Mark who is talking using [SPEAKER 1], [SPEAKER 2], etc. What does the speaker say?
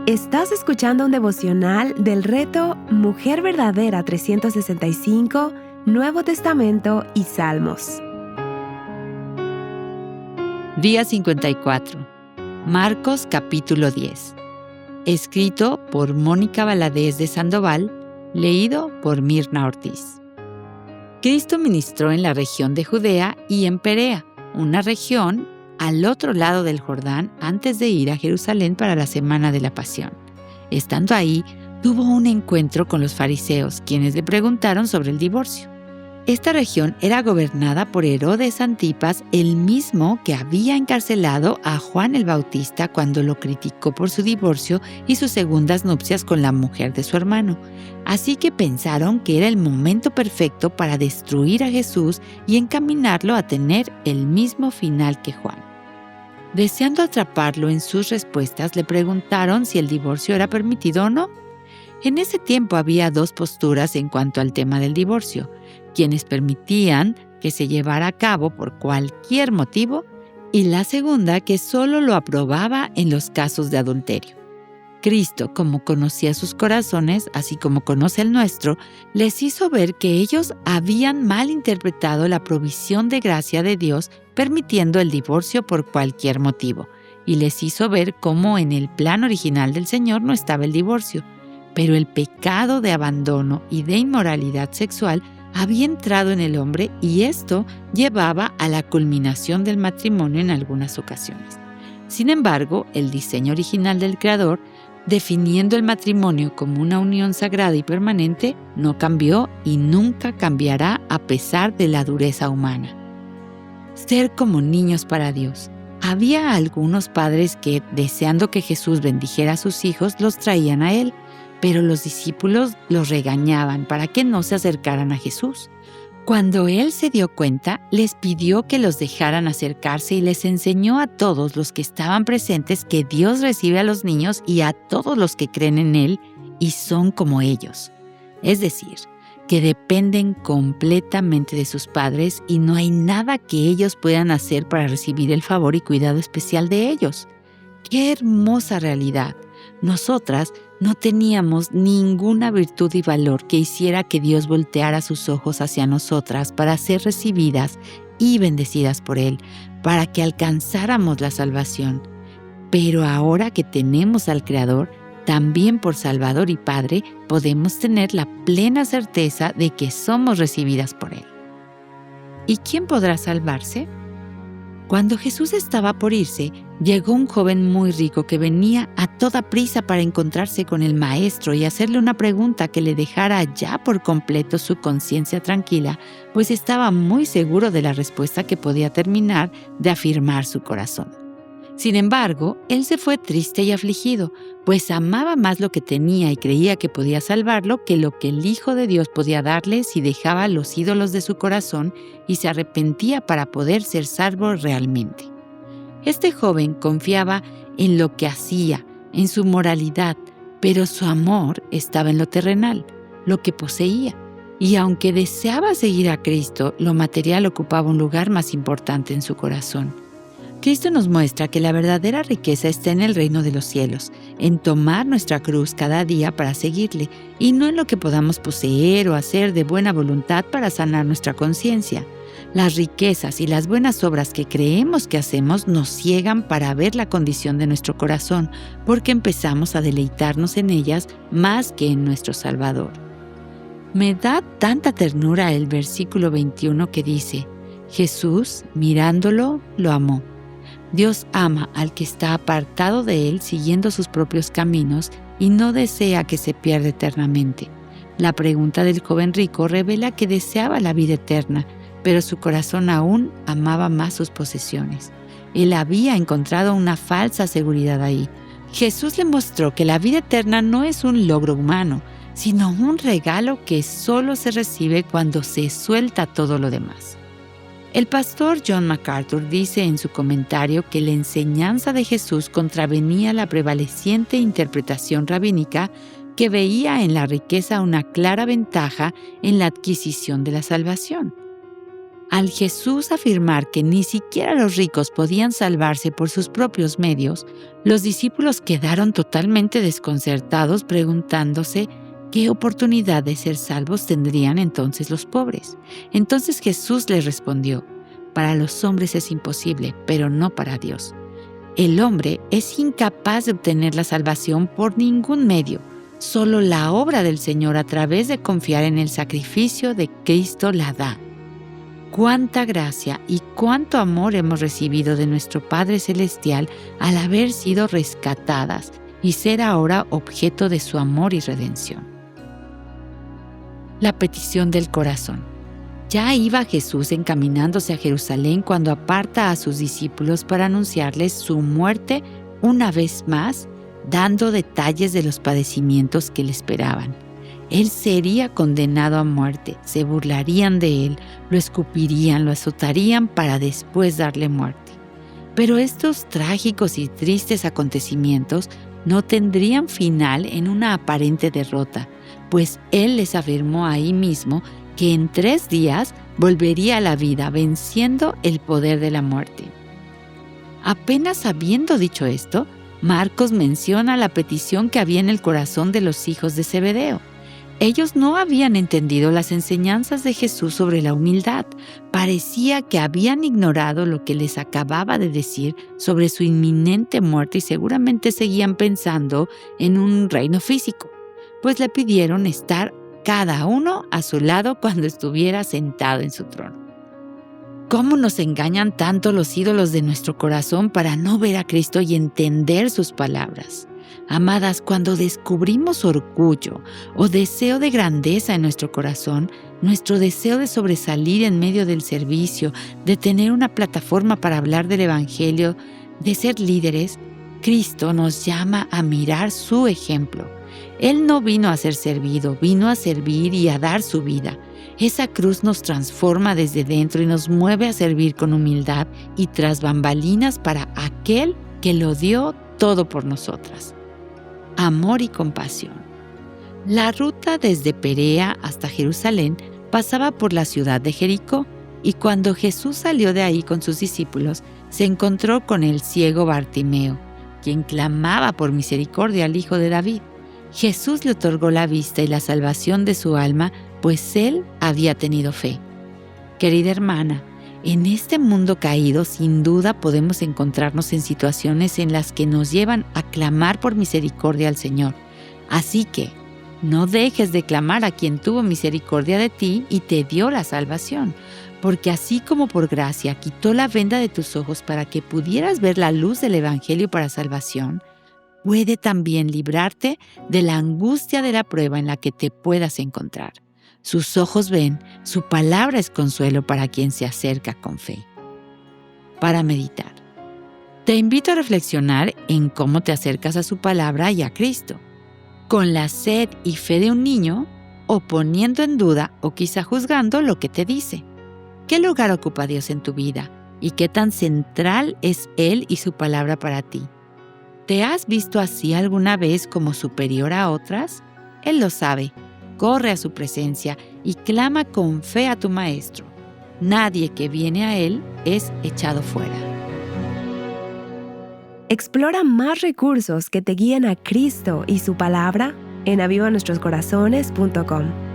[SPEAKER 1] Estás escuchando un devocional del reto Mujer Verdadera 365, Nuevo Testamento y Salmos.
[SPEAKER 2] Día 54. Marcos capítulo 10. Escrito por Mónica Valadez de Sandoval, leído por Mirna Ortiz. Cristo ministró en la región de Judea y en Perea, una región al otro lado del Jordán antes de ir a Jerusalén para la Semana de la Pasión. Estando ahí, tuvo un encuentro con los fariseos, quienes le preguntaron sobre el divorcio. Esta región era gobernada por Herodes Antipas, el mismo que había encarcelado a Juan el Bautista cuando lo criticó por su divorcio y sus segundas nupcias con la mujer de su hermano. Así que pensaron que era el momento perfecto para destruir a Jesús y encaminarlo a tener el mismo final que Juan. Deseando atraparlo en sus respuestas, le preguntaron si el divorcio era permitido o no. En ese tiempo había dos posturas en cuanto al tema del divorcio: quienes permitían que se llevara a cabo por cualquier motivo, y la segunda que solo lo aprobaba en los casos de adulterio. Cristo, como conocía sus corazones, así como conoce el nuestro, les hizo ver que ellos habían malinterpretado la provisión de gracia de Dios permitiendo el divorcio por cualquier motivo, y les hizo ver cómo en el plan original del Señor no estaba el divorcio, pero el pecado de abandono y de inmoralidad sexual había entrado en el hombre y esto llevaba a la culminación del matrimonio en algunas ocasiones. Sin embargo, el diseño original del Creador, definiendo el matrimonio como una unión sagrada y permanente, no cambió y nunca cambiará a pesar de la dureza humana. Ser como niños para Dios. Había algunos padres que, deseando que Jesús bendijera a sus hijos, los traían a Él, pero los discípulos los regañaban para que no se acercaran a Jesús. Cuando Él se dio cuenta, les pidió que los dejaran acercarse y les enseñó a todos los que estaban presentes que Dios recibe a los niños y a todos los que creen en Él y son como ellos. Es decir, que dependen completamente de sus padres y no hay nada que ellos puedan hacer para recibir el favor y cuidado especial de ellos. ¡Qué hermosa realidad! Nosotras no teníamos ninguna virtud y valor que hiciera que Dios volteara sus ojos hacia nosotras para ser recibidas y bendecidas por Él, para que alcanzáramos la salvación. Pero ahora que tenemos al Creador, también por Salvador y Padre, podemos tener la plena certeza de que somos recibidas por Él. ¿Y quién podrá salvarse? Cuando Jesús estaba por irse, llegó un joven muy rico que venía a toda prisa para encontrarse con el Maestro y hacerle una pregunta que le dejara ya por completo su conciencia tranquila, pues estaba muy seguro de la respuesta que podía terminar de afirmar su corazón. Sin embargo, él se fue triste y afligido, pues amaba más lo que tenía y creía que podía salvarlo que lo que el Hijo de Dios podía darle si dejaba los ídolos de su corazón y se arrepentía para poder ser salvo realmente. Este joven confiaba en lo que hacía, en su moralidad, pero su amor estaba en lo terrenal, lo que poseía. Y aunque deseaba seguir a Cristo, lo material ocupaba un lugar más importante en su corazón. Cristo nos muestra que la verdadera riqueza está en el reino de los cielos, en tomar nuestra cruz cada día para seguirle, y no en lo que podamos poseer o hacer de buena voluntad para sanar nuestra conciencia. Las riquezas y las buenas obras que creemos que hacemos nos ciegan para ver la condición de nuestro corazón, porque empezamos a deleitarnos en ellas más que en nuestro Salvador. Me da tanta ternura el versículo 21 que dice: Jesús, mirándolo, lo amó. Dios ama al que está apartado de Él siguiendo sus propios caminos y no desea que se pierda eternamente. La pregunta del joven rico revela que deseaba la vida eterna, pero su corazón aún amaba más sus posesiones. Él había encontrado una falsa seguridad ahí. Jesús le mostró que la vida eterna no es un logro humano, sino un regalo que solo se recibe cuando se suelta todo lo demás. El pastor John MacArthur dice en su comentario que la enseñanza de Jesús contravenía la prevaleciente interpretación rabínica que veía en la riqueza una clara ventaja en la adquisición de la salvación. Al Jesús afirmar que ni siquiera los ricos podían salvarse por sus propios medios, los discípulos quedaron totalmente desconcertados preguntándose qué oportunidad de ser salvos tendrían entonces los pobres. Entonces Jesús les respondió: para los hombres es imposible, pero no para Dios. El hombre es incapaz de obtener la salvación por ningún medio. Solo la obra del Señor a través de confiar en el sacrificio de Cristo la da. Cuánta gracia y cuánto amor hemos recibido de nuestro Padre Celestial al haber sido rescatadas y ser ahora objeto de su amor y redención. La petición del corazón. Ya iba Jesús encaminándose a Jerusalén cuando aparta a sus discípulos para anunciarles su muerte una vez más, dando detalles de los padecimientos que le esperaban. Él sería condenado a muerte, se burlarían de él, lo escupirían, lo azotarían para después darle muerte. Pero estos trágicos y tristes acontecimientos no tendrían final en una aparente derrota, pues él les afirmó ahí mismo que en 3 días volvería a la vida venciendo el poder de la muerte. Apenas habiendo dicho esto, Marcos menciona la petición que había en el corazón de los hijos de Zebedeo. Ellos no habían entendido las enseñanzas de Jesús sobre la humildad. Parecía que habían ignorado lo que les acababa de decir sobre su inminente muerte y seguramente seguían pensando en un reino físico, pues le pidieron estar cada uno a su lado cuando estuviera sentado en su trono. ¿Cómo nos engañan tanto los ídolos de nuestro corazón para no ver a Cristo y entender sus palabras? Amadas, cuando descubrimos orgullo o deseo de grandeza en nuestro corazón, nuestro deseo de sobresalir en medio del servicio, de tener una plataforma para hablar del Evangelio, de ser líderes, Cristo nos llama a mirar su ejemplo. Él no vino a ser servido, vino a servir y a dar su vida. Esa cruz nos transforma desde dentro y nos mueve a servir con humildad y tras bambalinas para aquel que lo dio todo por nosotras. Amor y compasión. La ruta desde Perea hasta Jerusalén pasaba por la ciudad de Jericó, y cuando Jesús salió de ahí con sus discípulos, se encontró con el ciego Bartimeo, quien clamaba por misericordia al Hijo de David. Jesús le otorgó la vista y la salvación de su alma, pues él había tenido fe. Querida hermana, en este mundo caído, sin duda podemos encontrarnos en situaciones en las que nos llevan a clamar por misericordia al Señor. Así que, no dejes de clamar a quien tuvo misericordia de ti y te dio la salvación, porque así como por gracia quitó la venda de tus ojos para que pudieras ver la luz del Evangelio para salvación, puede también librarte de la angustia de la prueba en la que te puedas encontrar. Sus ojos ven, su palabra es consuelo para quien se acerca con fe. Para meditar. Te invito a reflexionar en cómo te acercas a su palabra y a Cristo. ¿Con la sed y fe de un niño o poniendo en duda o quizá juzgando lo que te dice? ¿Qué lugar ocupa Dios en tu vida y qué tan central es Él y su palabra para ti? ¿Te has visto así alguna vez como superior a otras? Él lo sabe. Corre a su presencia y clama con fe a tu Maestro. Nadie que viene a Él es echado fuera.
[SPEAKER 1] Explora más recursos que te guíen a Cristo y su palabra en avivanuestroscorazones.com.